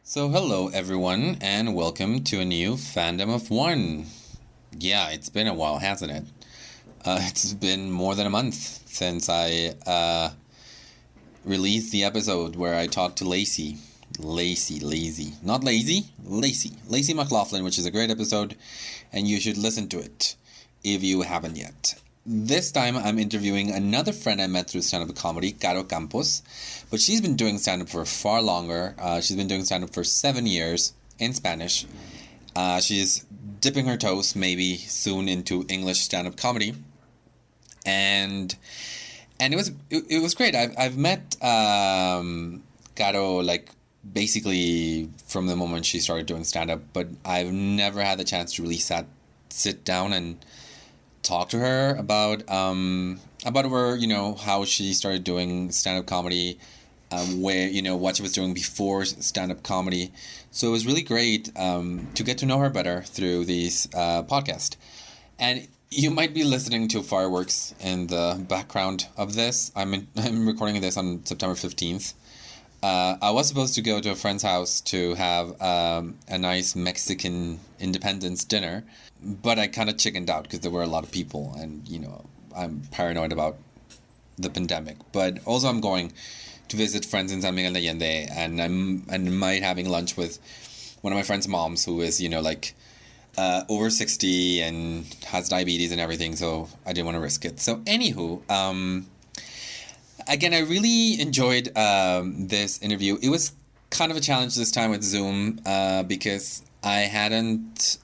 So, hello everyone, and welcome to a new Fandom of One. Yeah, it's been a while, hasn't it? It's been more than a month since I released the episode where I talked to Lacey. Lazy. Not lazy, Lacey. Lacey McLaughlin, which is a great episode, and you should listen to it if you haven't yet. This time I'm interviewing another friend I met through stand-up comedy, Caro Campos, but she's been doing stand-up for far longer. She's been doing stand-up for 7 years in Spanish. She's dipping her toes maybe soon into English stand-up comedy, and it was great. I've met Caro like basically from the moment she started doing stand-up, but I've never had the chance to really sit down and talk to her about where how she started doing stand-up comedy, where what she was doing before stand-up comedy. So it was really great to get to know her better through these podcast. And you might be listening to fireworks in the background of this. I'm recording this on September 15th. I was supposed to go to a friend's house to have a nice Mexican independence dinner, but I kind of chickened out because there were a lot of people, and I'm paranoid about the pandemic. But also, I'm going to visit friends in San Miguel de Allende, and I might having lunch with one of my friend's moms who is over 60 and has diabetes and everything. So I didn't want to risk it. So anywho, again, I really enjoyed this interview. It was kind of a challenge this time with Zoom because I hadn't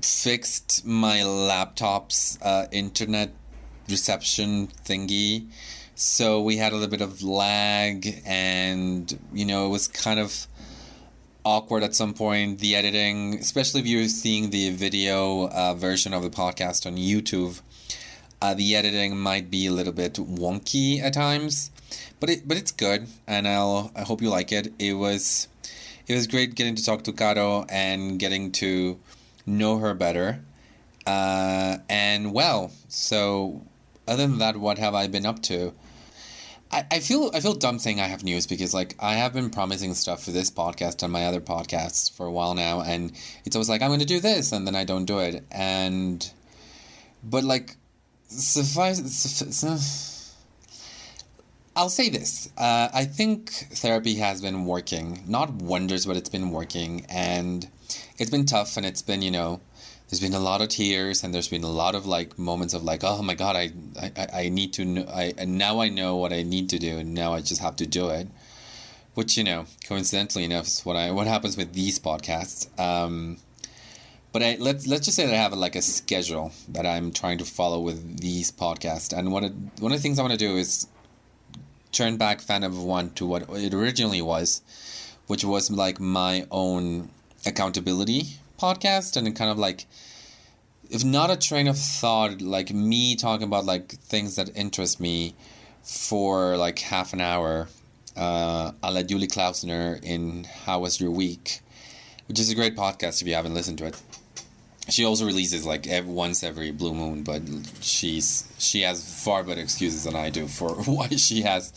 fixed my laptop's internet reception thingy. So we had a little bit of lag, and it was kind of awkward at some point, the editing, especially if you're seeing the video version of the podcast on YouTube. The editing might be a little bit wonky at times, but it's good, and I hope you like it. It was great getting to talk to Caro and getting to know her better. So other than that, what have I been up to? I feel dumb saying I have news because I have been promising stuff for this podcast and my other podcasts for a while now, and it's always like I'm going to do this and then I don't do it, I'll say this. I think therapy has been working. Not wonders, but it's been working. And it's been tough, and it's been, there's been a lot of tears, and there's been a lot of moments of oh my God, I need to know, now I know what I need to do, and now I just have to do it. Which, coincidentally enough, is what happens with these podcasts. But let's just say that I have a schedule that I'm trying to follow with these podcasts. And one of the things I want to do is turn back Fandom of One to what it originally was, which was my own accountability podcast, and kind of if not a train of thought, me talking about things that interest me for half an hour, a la Julie Klausner in How Was Your Week, which is a great podcast if you haven't listened to it. She also releases once every blue moon, but she has far better excuses than I do for why she has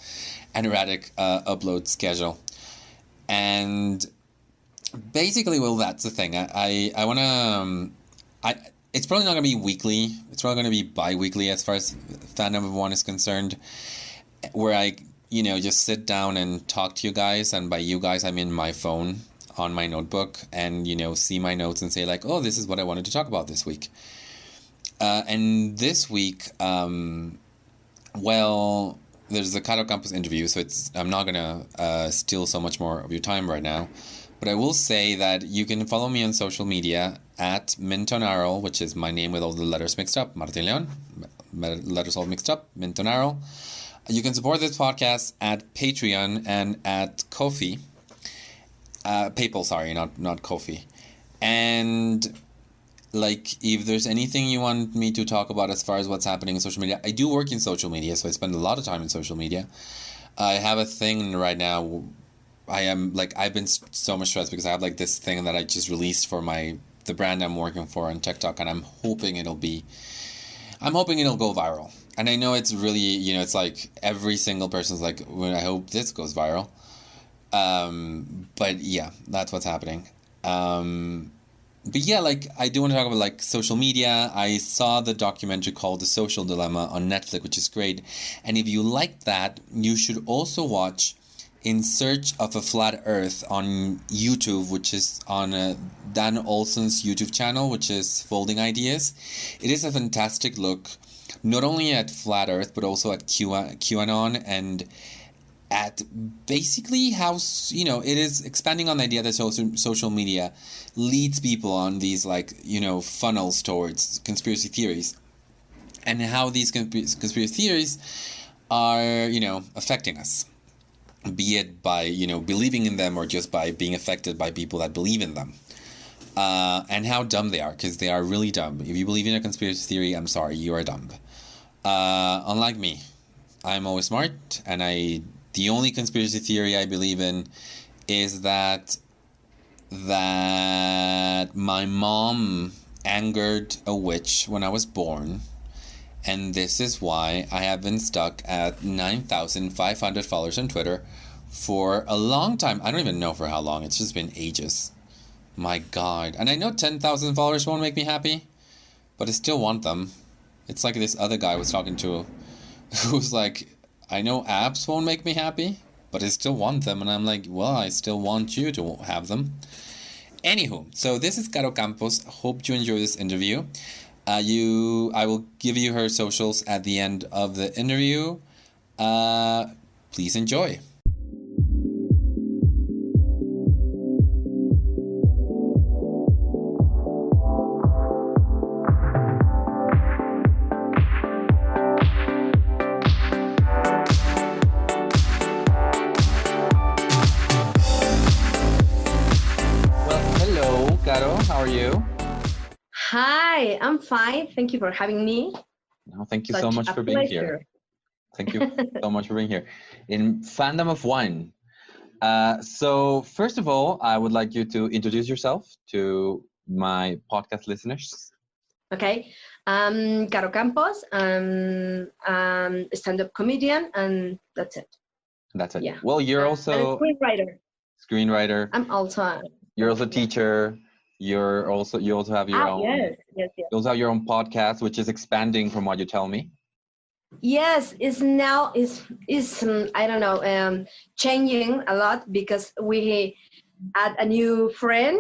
an erratic upload schedule. And basically, well, that's the thing. I want to... it's probably not going to be weekly. It's probably going to be bi-weekly as far as Fandom of One is concerned, where I, just sit down and talk to you guys. And by you guys, I mean my phone on my notebook, and see my notes and say oh, this is what I wanted to talk about this week. And this week, there's the Caro Campos interview, so I'm not gonna steal so much more of your time right now, but I will say that you can follow me on social media at Mintonarol, which is my name with all the letters mixed up, Martin Leon, letters all mixed up, Mintonarol. You can support this podcast at Patreon and at Ko-fi. PayPal, sorry, not Ko-fi. And if there's anything you want me to talk about as far as what's happening in social media, I do work in social media, so I spend a lot of time in social media. I have a thing right now. I am I've been so much stressed because I have this thing that I just released for the brand I'm working for on TikTok, and I'm hoping it'll go viral. And I know it's really, it's like every single person's like, well, I hope this goes viral. But yeah, that's what's happening. But yeah, like I do want to talk about like social media. I saw the documentary called The Social Dilemma on Netflix, which is great. And if you like that, you should also watch In Search of a Flat Earth on YouTube, which is on Dan Olson's YouTube channel, which is Folding Ideas. It is a fantastic look, not only at flat Earth, but also at QAnon and at basically how, it is expanding on the idea that social media leads people on these like, funnels towards conspiracy theories, and how these conspiracy theories are, affecting us, be it by, believing in them or just by being affected by people that believe in them. And how dumb they are, because they are really dumb. If you believe in a conspiracy theory, I'm sorry, you are dumb. Unlike me, I'm always smart, and the only conspiracy theory I believe in is that my mom angered a witch when I was born, and this is why I have been stuck at 9,500 followers on Twitter for a long time. I don't even know for how long. It's just been ages. My God. And I know 10,000 followers won't make me happy, but I still want them. It's like this other guy I was talking to who's like, I know apps won't make me happy, but I still want them. And I'm like, well, I still want you to have them. Anywho, so this is Caro Campos. Hope you enjoy this interview. I will give you her socials at the end of the interview. Please enjoy. How are you? Hi, I'm fine. Thank you for having me. No, thank you so much for being here. Thank you so much for being here in Fandom of One. So first of all, I would like you to introduce yourself to my podcast listeners. Okay. Caro Campos. I'm a stand-up comedian, and that's it. That's it. Yeah. Well, you're also a screenwriter. Screenwriter. I'm also. You're also a teacher. You also have your own. Yes. You also have your own podcast, which is expanding from what you tell me. Yes, it's now I don't know, changing a lot because we add a new friend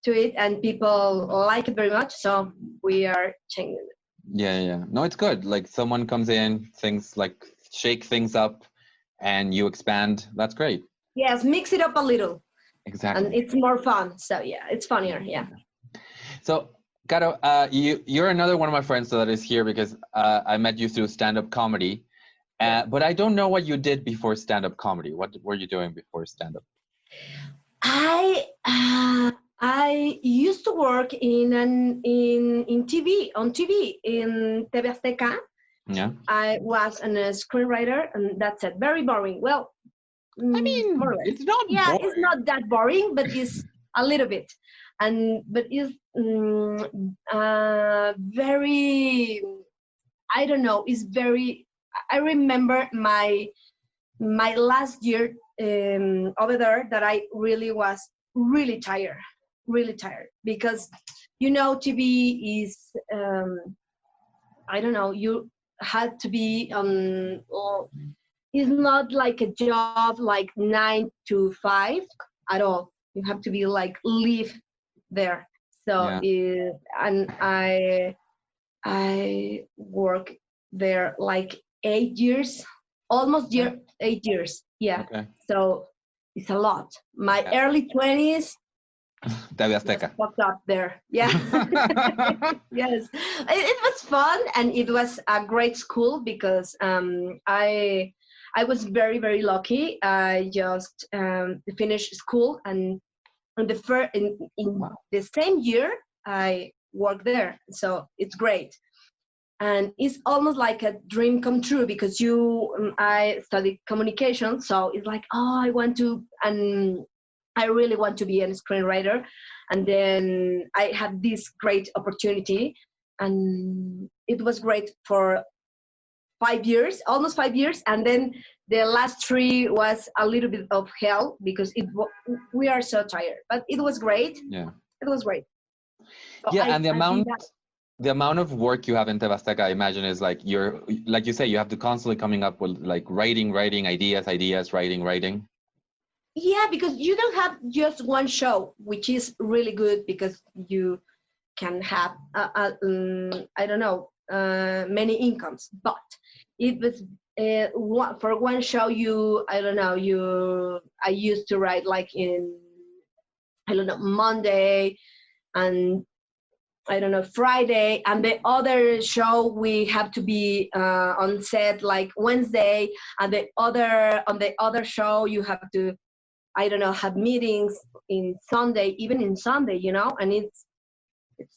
to it and people like it very much. So we are changing it. Yeah. No, it's good. Like someone comes in, things like shake things up, and you expand. That's great. Yes, mix it up a little. Exactly. And it's more fun. So yeah, it's funnier. Yeah. So, Caro, you're another one of my friends that is here because I met you through stand-up comedy. But I don't know what you did before stand-up comedy. What were you doing before stand-up? I used to work in TV, on TV, in TV Azteca. Yeah. I was a screenwriter, and that's it. Very boring. Well, I mean, it's not boring. It's not that boring, but it's a little bit. But it's very, I don't know, it's very, I remember my last year over there that I really was really tired because, TV is, I don't know, you had to be it's not like a job like 9 to 5 at all. You have to be like live there. So and I work there like 8 years, almost 8 years. Yeah. Okay. So it's a lot. My early 20s. TV Azteca. Fucked up there. Yeah. Yes. It was fun and it was a great school because I was very, very lucky. I just finished school, and in the same year, I worked there. So it's great. And it's almost like a dream come true because I studied communication. So it's like, I really want to be a screenwriter. And then I had this great opportunity. And it was great for 5 years, almost 5 years, and then the last 3 was a little bit of hell because we are so tired, but it was great. Yeah. It was great. So Yeah, and I did that. the amount of work you have in TV Azteca, I imagine, is like like you say, you have to constantly coming up with like writing ideas, writing. Yeah, because you don't have just one show, which is really good because you can have I don't know, many incomes. But it was for one show, I don't know, I used to write like in, I don't know, Monday, and I don't know, Friday, and the other show we have to be on set like Wednesday, and on the other show you have to, I don't know, have meetings in Sunday, even in Sunday, and it's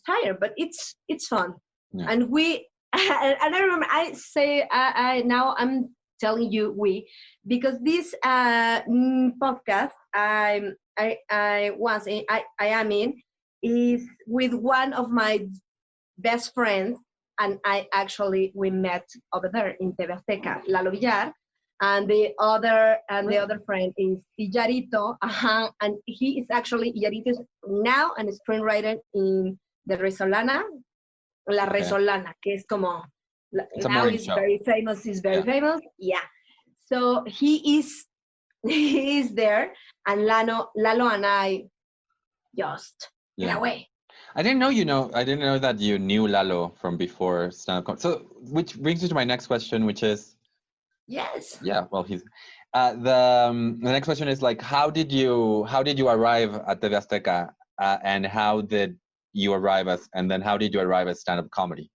tired, but it's fun. Yeah. And we and I remember I say I now I'm telling you we, because this podcast I am in is with one of my best friends, and we met over there in TV Azteca, Lalo Villar, and the other friend is Illarito, and he is actually, Illarito is now a screenwriter in the Resolana, La Resolana, que es como, now he's show. very famous, famous, yeah. So he is there, and Lalo and I just get away. I didn't know that you knew Lalo from before stand-up. So, which brings me to my next question, which is, yes. Yeah, well, he's the next question is like, how did you arrive at TV Azteca, and how did you arrive at stand-up comedy?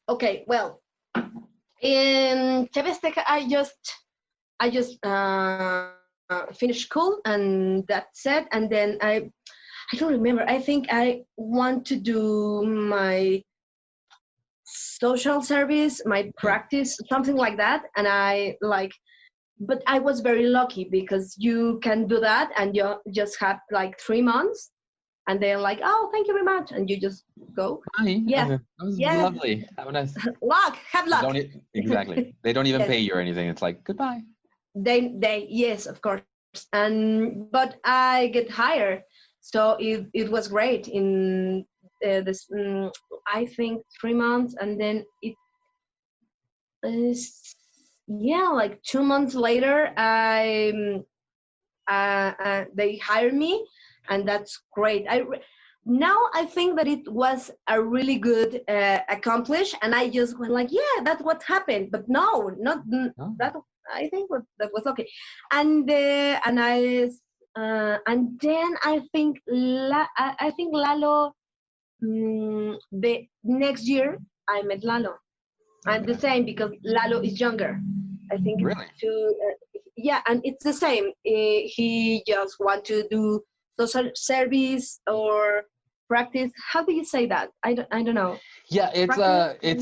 Okay, well, in TV Azteca, I just finished school, and that's it. And then I don't remember. I think I want to do my social service, my practice, something like that. And but I was very lucky because you can do that and you just have like 3 months, and they're like, oh, thank you very much, and you just go. Hi. Yeah, that was lovely. Have a nice have luck. Exactly. They don't even pay you or anything. It's like, goodbye. They yes, of course. But I get hired, so it was great in this. I think 3 months, and then it is, like 2 months later, they hired me, and that's great. Now I think that it was a really good accomplish, and I just went like, yeah, that's what happened. But no, not that. I think that was okay, and then I think Lalo. The next year I met Lalo, and the same because Lalo is younger. I think really? And it's the same. He just want to do social service or practice. How do you say that? I don't know. Yeah, it's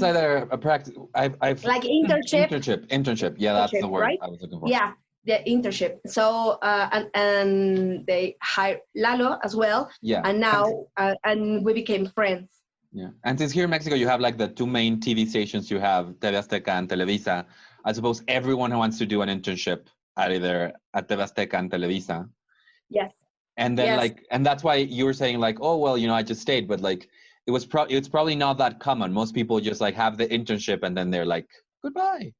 either a practice. I've like internship. Internship. Yeah, that's the word, right? I was looking for. Yeah, the internship. So and they hired Lalo as well. Yeah. And now and we became friends. Yeah, and since here in Mexico you have like the two main TV stations, you have TV Azteca and Televisa. I suppose everyone who wants to do an internship at either at TV Azteca and Televisa. Yes. And then and that's why you were saying like, oh well, I just stayed, but like it's probably not that common. Most people just like have the internship and then they're like, goodbye.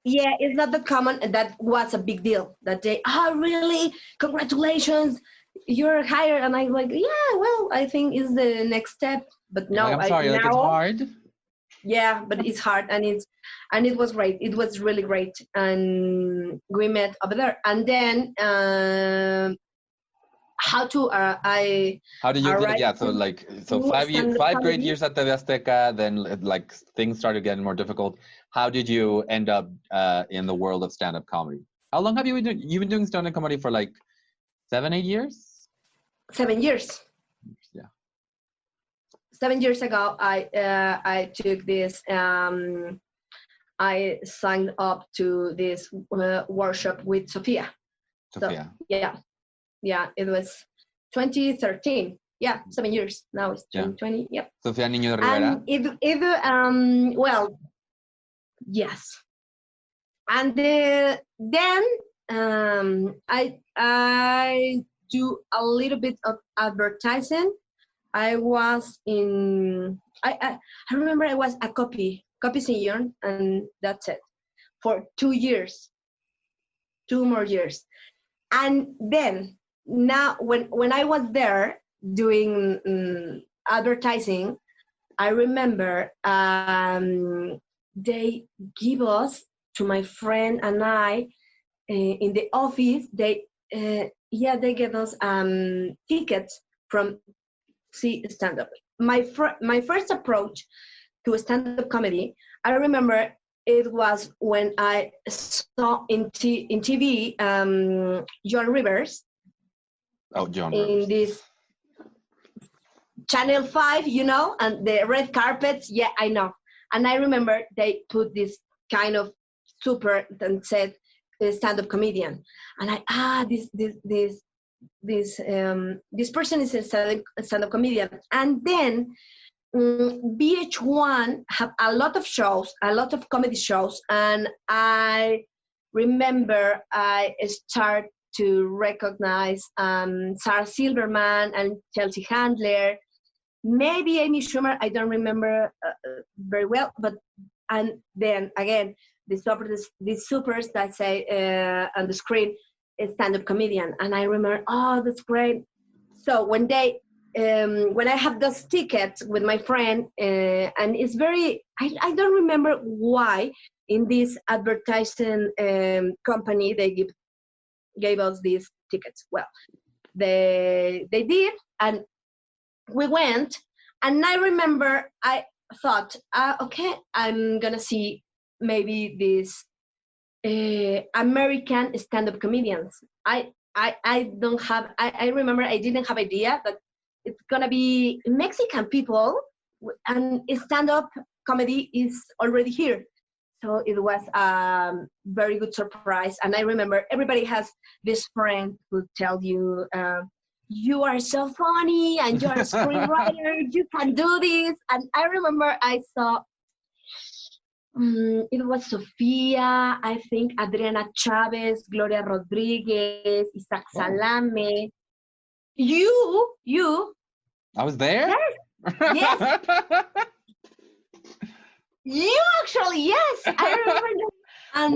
It's not that common. That was a big deal. That day, really? Congratulations, you're hired. And I'm like, yeah, well, I think it's the next step. But no, I'm sorry, it's hard. Yeah, but it's hard, and it was great. It was really great, and we met over there. And then how did you get it? Yeah, so 5 great years at TV Azteca, then like things started getting more difficult. How did you end up in the world of stand-up comedy? How long have you been doing? You've been doing stand-up comedy for like 7-8 years? 7 years. Yeah. 7 years ago, I took this. I signed up to this workshop with Sophia. Sophia. So, yeah, it was 2013. Yeah, 7 years now. It's 2020. Yeah. Sophia Niño de Rivera. Well, Yes. And then I do a little bit of advertising. I was in I remember I was a copy senior, and that's it for 2 years, 2 more years. And then now when I was there doing advertising, I remember they give us, to my friend and I, in the office, they gave us tickets from see stand-up. My first approach to stand-up comedy, I remember it was when I saw in TV John Rivers Oh, John in Rivers. this Channel 5, and the red carpets. Yeah, I know. And I remember they put this kind of super and said stand-up comedian. And this person is a stand-up comedian. And then VH1 have a lot of shows, a lot of comedy shows, and I remember I start to recognize Sarah Silverman and Chelsea Handler, maybe Amy Schumer. I don't remember very well, and then again the supers that say on the screen stand-up comedian, and I remember, oh, that's great. So when I have those tickets with my friend, and it's very, I don't remember why in this advertising company they gave us these tickets. Well, they did, and we went, and I remember I thought, okay, I'm gonna see maybe these American stand-up comedians. I don't have, I remember I didn't have idea that it's gonna be Mexican people, and stand-up comedy is already here. So it was a very good surprise. And I remember everybody has this friend who tells you, you are so funny and you're a screenwriter, you can do this. And I remember I saw, it was Sophia, I think Adriana Chavez, Gloria Rodriguez, Isaac Salame. You. I was there? Yes. You actually, yes. I remember.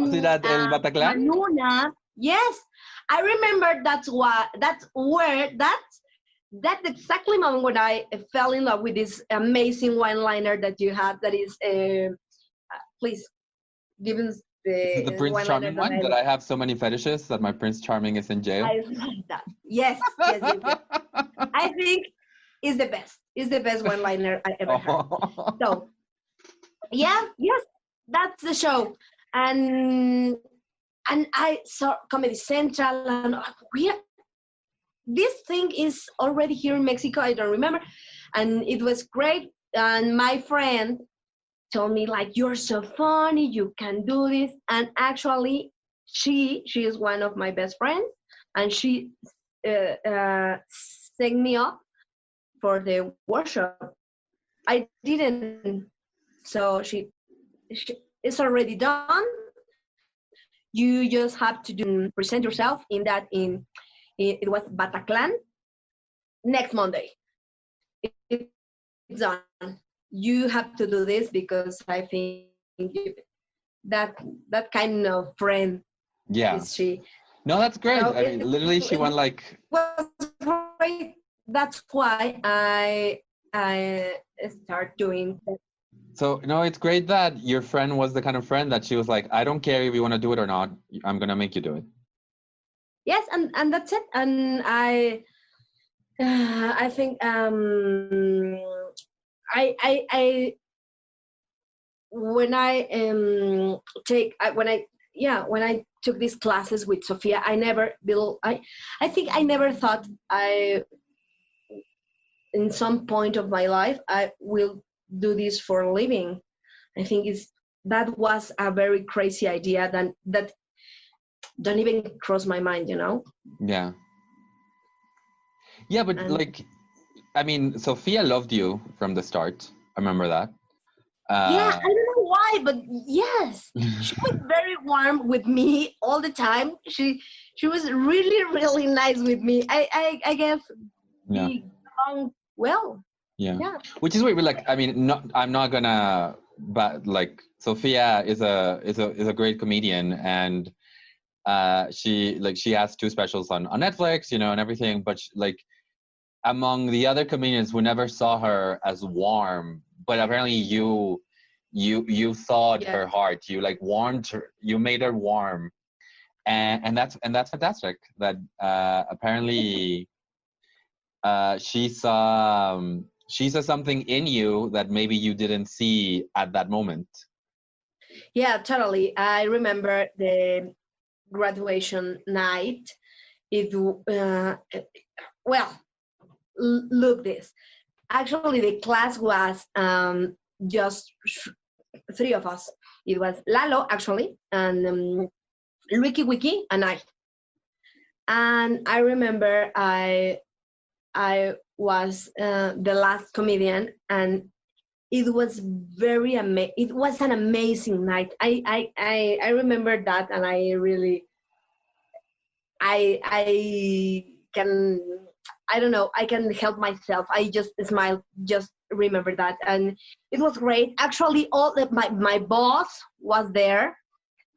Was it at El Bataclan? Manuna, yes. I remember that's exactly moment when I fell in love with this amazing one-liner that you had. That is, please, give us the Prince Charming one, that I have so many fetishes that my Prince Charming is in jail. I love that. Yes. I think is the best. Is the best one-liner I ever heard. So, yes, that's the show. And I saw Comedy Central, and this thing is already here in Mexico. I don't remember, and it was great. And my friend told me, like, you're so funny, you can do this. And actually, she is one of my best friends, and she set me up for the workshop. I didn't, so she it's already done. You just have to present yourself it was Bataclan next Monday. It's done. You have to do this because I think that kind of friend is she. No, that's great. So I mean, literally, she won like. Was great. That's why I start doing that. So, no, it's great that your friend was the kind of friend that she was like, I don't care if you want to do it or not. I'm going to make you do it. Yes, and that's it. And I think when I took these classes with Sophia, I think I never thought in some point of my life I will do this for a living. I think that was a very crazy idea that don't even cross my mind, Yeah, but I mean, Sophia loved you from the start. I remember that. I don't know why, but yes, she was very warm with me all the time. She was really, really nice with me. I guess Yeah. we along well. Yeah. Yeah. Which is weird. Like, I mean, I'm not gonna, but like, Sophia is a great comedian, and she has 2 specials on Netflix, you know, and everything. But like, among the other comedians, we never saw her as warm. But apparently, you thawed Yeah. her heart. You like warmed her. You made her warm, and that's fantastic. That apparently she saw something in you that maybe you didn't see at that moment. Yeah, totally. I remember the graduation night. It well, look this. Actually, the class was just 3 of us. It was Lalo actually, and Ricky Wiki and I. And I remember I was the last comedian, and it was it was an amazing night. I remember that, and I really I can, I don't know, I can help myself. I just smile, just remember that, and it was great. Actually, my boss was there,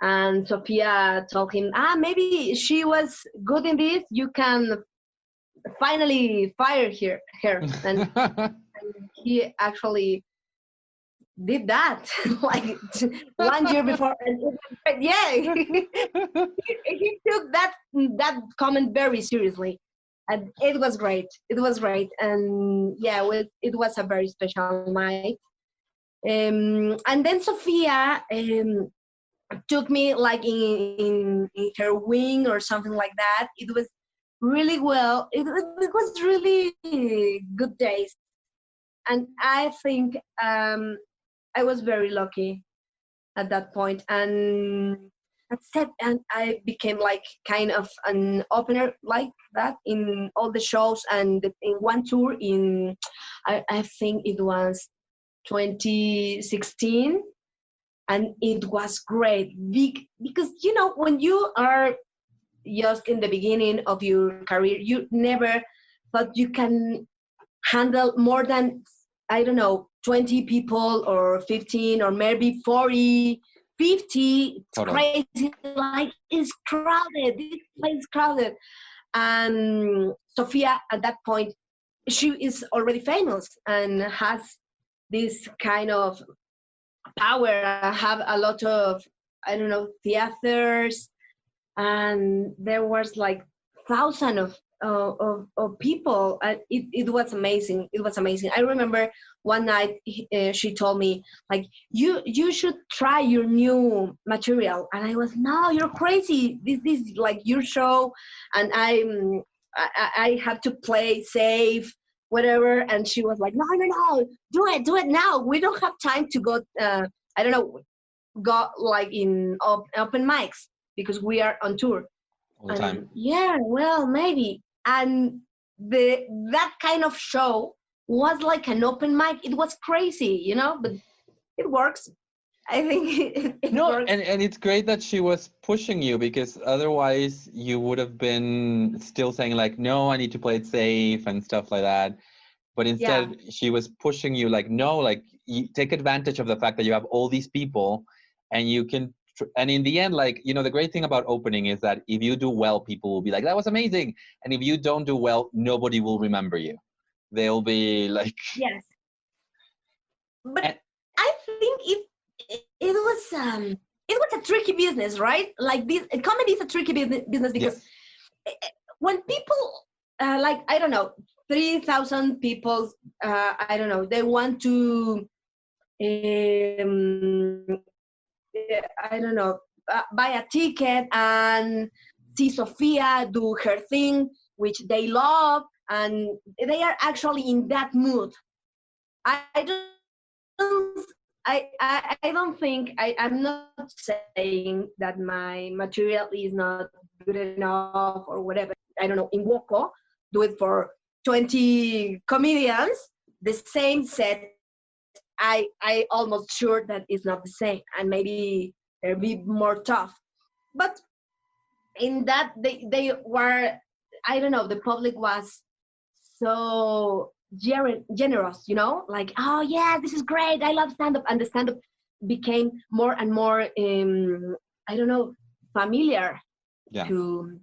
and Sophia told him, maybe she was good in this. You can finally fire her, and he actually did that like 1 year before. And yeah, he took that comment very seriously, and it was great. It was great, and yeah, it was a very special night. And then Sophia took me like in her wing or something like that. It was really well. It was really good days, and I think I was very lucky at that point, and that's it. And I became like kind of an opener like that in all the shows, and in one tour in I think it was 2016, and it was great because you know, when you are just in the beginning of your career, you never thought you can handle more than, I don't know, 20 people or 15 or maybe 40, 50. It's Totally. crazy. Like, it's crowded. This place is crowded. And Sophia, at that point, she is already famous and has this kind of power. I have a lot of, I don't know, theaters, and there was like thousands of people. It was amazing. It was amazing. I remember one night she told me like, you should try your new material, and I was, no, you're crazy. This is like your show, and I have to play safe, whatever. And she was like, no, do it now. We don't have time to go. I don't know, go like in open mics because we are on tour. All the And time. yeah, well, maybe. And that kind of show was like an open mic. It was crazy, you know, but it works. I think it No, works. and it's great that she was pushing you, because otherwise you would have been still saying like, no, I need to play it safe and stuff like that. But Yeah, instead, she was pushing you like, no, like, you take advantage of the fact that you have all these people, and you can. And in the end, like, you know, the great thing about opening is that if you do well, people will be like, that was amazing. And if you don't do well, nobody will remember you. They'll be like, yes. But and, I think it was a tricky business, right? Like, this comedy is a tricky business because yes, when people like, I don't know, 3,000 people, I don't know, they want to I don't know, buy a ticket and see Sophia do her thing, which they love, and they are actually in that mood. I don't, I don't think, I'm not saying that my material is not good enough or whatever. I don't know, in Woko, do it for 20 comedians, the same set I almost sure that it's not the same, and maybe it'll be more tough. But in that they were, I don't know, the public was so generous, like, oh yeah, this is great, I love stand up, and the stand up became more and more I don't know, familiar Yeah. to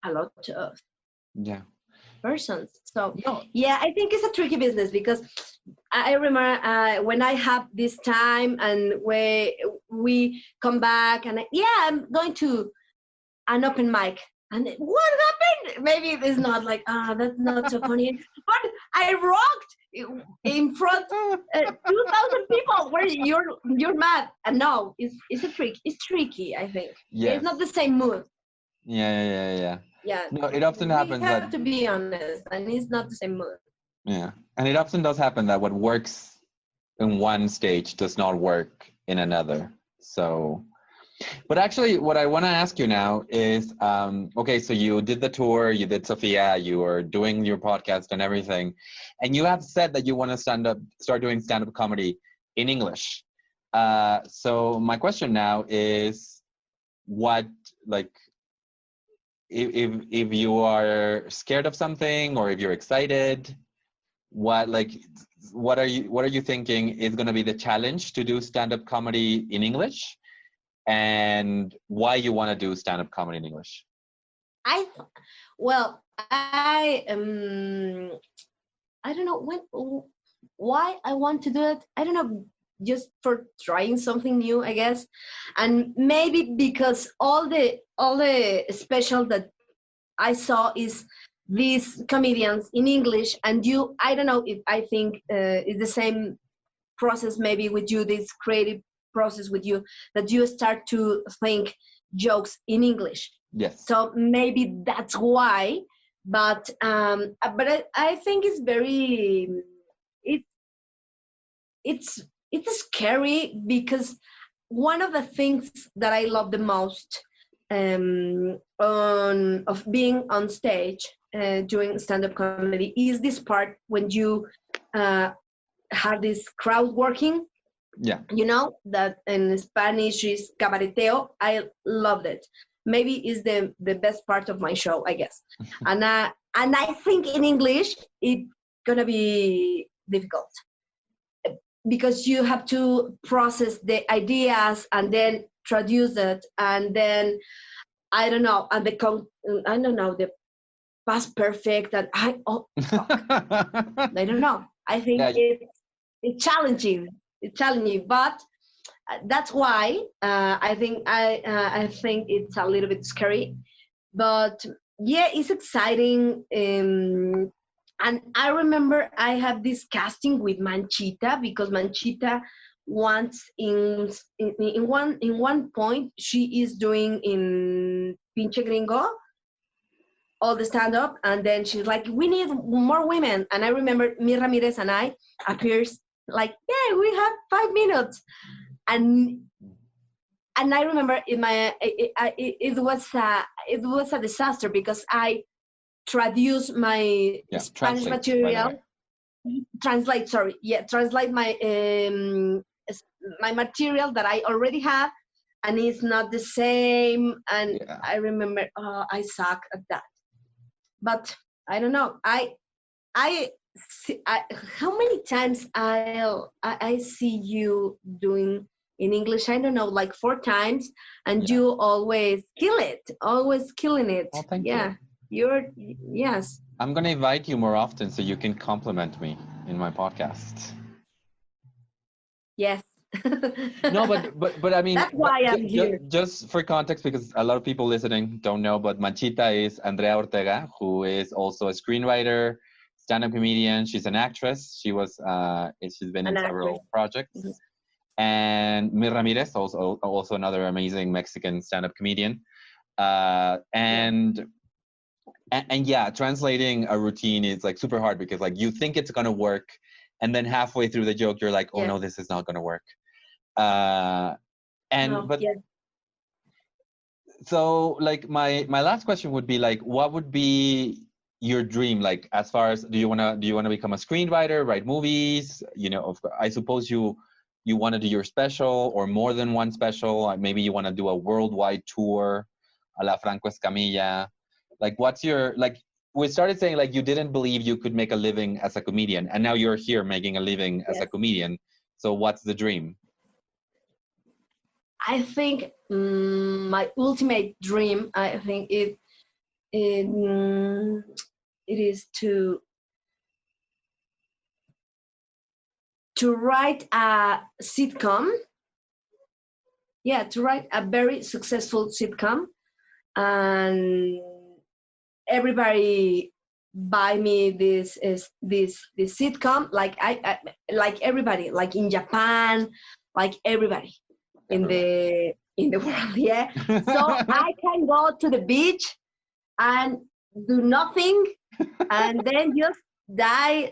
a lot of Yeah. persons. So No. yeah, I think it's a tricky business, because I remember when I have this time and we come back and I'm going to an open mic, and what happened? Maybe it's not like, that's not so funny, but I rocked in front 2,000 people. Where you're mad, and no, it's a trick. It's tricky. I think it's Yes. not the same mood. Yeah. Yeah, No, it often we happens have that, to be honest, and it's not the same mood. yeah, and it often does happen that what works in one stage does not work in another. So, but actually, what I want to ask you now is, okay, so you did the tour, you did Sophia, you were doing your podcast and everything, and you have said that you want to start doing stand-up comedy in English. So my question now is, what, like, if you are scared of something or if you're excited, what are you thinking is going to be the challenge to do stand-up comedy in English, and why you want to do stand-up comedy in English? Well, I don't know why I want to do it. I don't know, just for trying something new, I guess, and maybe because all the special that I saw is these comedians in English, and I don't know if I think it's the same process maybe with you, this creative process with you, that you start to think jokes in English. Yes. So maybe that's why, but I think it's very, it's scary, because one of the things that I love the most of being on stage doing stand-up comedy is this part when you have this crowd working. Yeah. That in Spanish is cabareteo. I loved it. Maybe is the best part of my show, I guess. And I think in English it's gonna be difficult, because you have to process the ideas and then traduce it, and then I don't know, and the past perfect, and I don't know. I think it's challenging. It's challenging, but that's why I think it's a little bit scary. But yeah, it's exciting. And I remember I have this casting with Manchita, because Manchita wants in one point she is doing in Pinche Gringo all the stand up, and then she's like, we need more women. And I remember Mir Ramirez and I appears like, yeah, we have 5 minutes. And I remember it was a disaster, because I traduced my Spanish material. Translate my material that I already have, and it's not the same. And I remember, I suck at that. But I don't know. How many times I see you doing in English? I don't know, like 4 times, and you always kill it. Always killing it. Oh, thank you. Yes. I'm gonna invite you more often so you can compliment me in my podcast. Yes. No, but I mean, that's why I'm here. Just for context, because a lot of people listening don't know, but Manchita is Andrea Ortega, who is also a screenwriter, stand-up comedian. She's an actress. She's been in several projects. Mm-hmm. And Mir Ramirez, also another amazing Mexican stand-up comedian. And translating a routine is like super hard, because like you think it's gonna work, and then halfway through the joke you're like, oh no, this is not gonna work. So like my last question would be like, what would be your dream? Like, as far as, do you wanna become a screenwriter, write movies? You know, I suppose you want to do your special or more than one special. Maybe you want to do a worldwide tour, a la Franco Escamilla. Like, what's your, like, we started saying like you didn't believe you could make a living as a comedian, and now you're here making a living as a comedian. So what's the dream? I think my ultimate dream, I think it is to write a sitcom. Yeah, to write a very successful sitcom, and everybody buy me this sitcom, like I like everybody, like in Japan, like everybody in the world. Yeah. So I can go to the beach and do nothing and then just die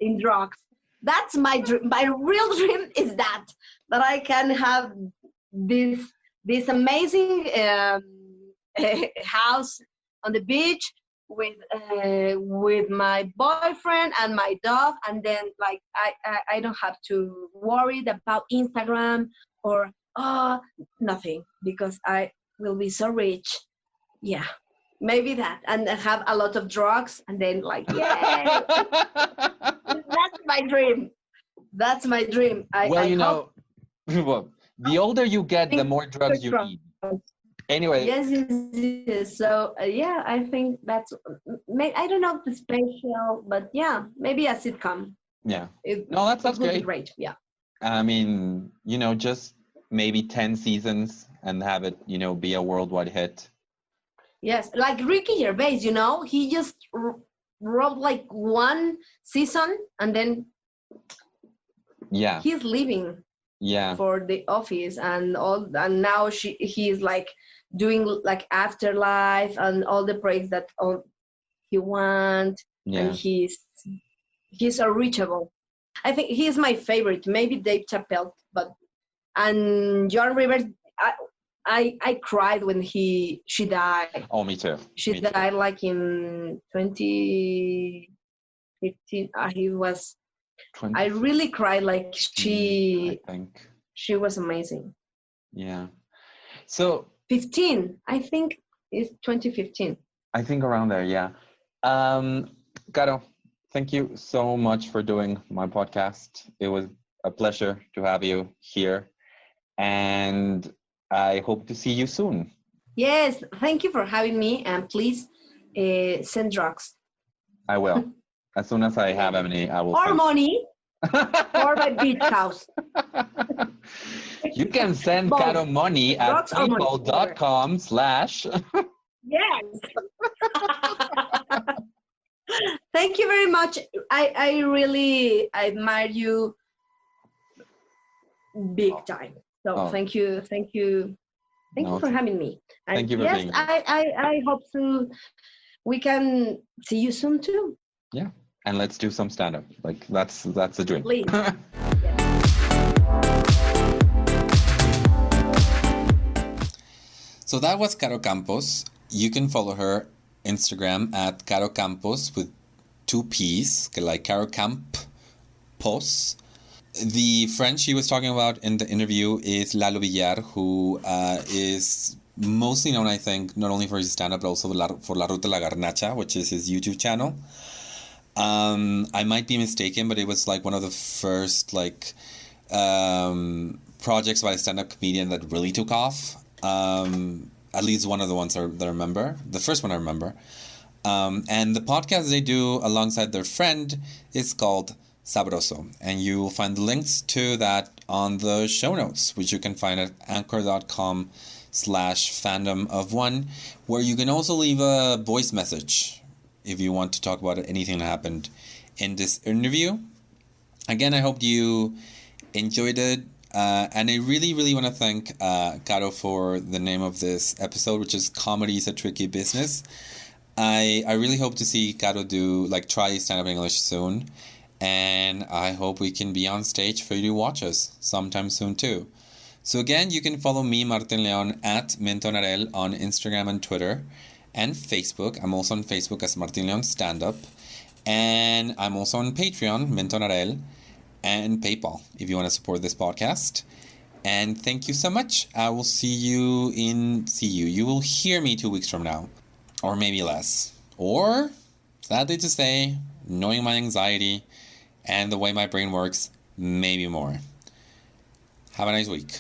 in drugs. That's my dream. My real dream is that I can have this amazing house on the beach with my boyfriend and my dog, and then like I don't have to worry about Instagram or nothing, because I will be so rich. Yeah, maybe that, and have a lot of drugs, and then like, yeah. That's my dream. That's my dream. Well, you know, well, the older you get, the more drugs you need. Anyway. Yes. So yeah, I think that's. I don't know if it's special, but yeah, maybe a sitcom. Yeah. No, that's great. Great. Yeah. I mean, you know, just maybe 10 seasons and have it, you know, be a worldwide hit. Yes, like Ricky Gervais, you know, he just wrote like one season and then he's leaving for the office and all, and now he's like doing like Afterlife and all the projects that he wants, and he's unreachable. I think he's my favorite, maybe Dave Chappelle, and John Rivers. I cried when she died. Oh, me too. She died like in 2015. He was. I really cried. Like I think she was amazing. Yeah. So 15. I think it's 2015. I think around there. Yeah. Caro, thank you so much for doing my podcast. It was a pleasure to have you here, and I hope to see you soon. Yes, thank you for having me, and please send drugs. I will. As soon as I have any, I will. Or money. Or my beach house. You can send Caro money at paypal.com/ Yes. Thank you very much. I really admire you big time. So thank you for having me. And thank you for being here. I hope we can see you soon too. Yeah, and let's do some stand-up. Like that's the dream. Please. So that was Caro Campos. You can follow her Instagram at Caro Campos with 2 P's, like Caro Campos. The friend she was talking about in the interview is Lalo Villar, who is mostly known, I think, not only for his stand-up, but also for La Ruta La Garnacha, which is his YouTube channel. I might be mistaken, but it was like one of the first like projects by a stand-up comedian that really took off. At least one of the ones that I remember. The first one I remember. And the podcast they do alongside their friend is called Sabroso, and you will find the links to that on the show notes, which you can find at anchor.com/fandomof1, where you can also leave a voice message if you want to talk about anything that happened in this interview. Again, I hope you enjoyed it, and I really, really want to thank Caro for the name of this episode, which is Comedy is a Tricky Business. I really hope to see Caro try stand-up English soon. And I hope we can be on stage for you to watch us sometime soon too. So again, you can follow me, Martin Leon, at Mentonarel on Instagram and Twitter. and Facebook. I'm also on Facebook as Martin Leon Standup. And I'm also on Patreon, Mentonarel, and PayPal if you want to support this podcast. And thank you so much. I will see you. You will hear me 2 weeks from now, or maybe less. Or, sadly to say, knowing my anxiety and the way my brain works, maybe more. Have a nice week.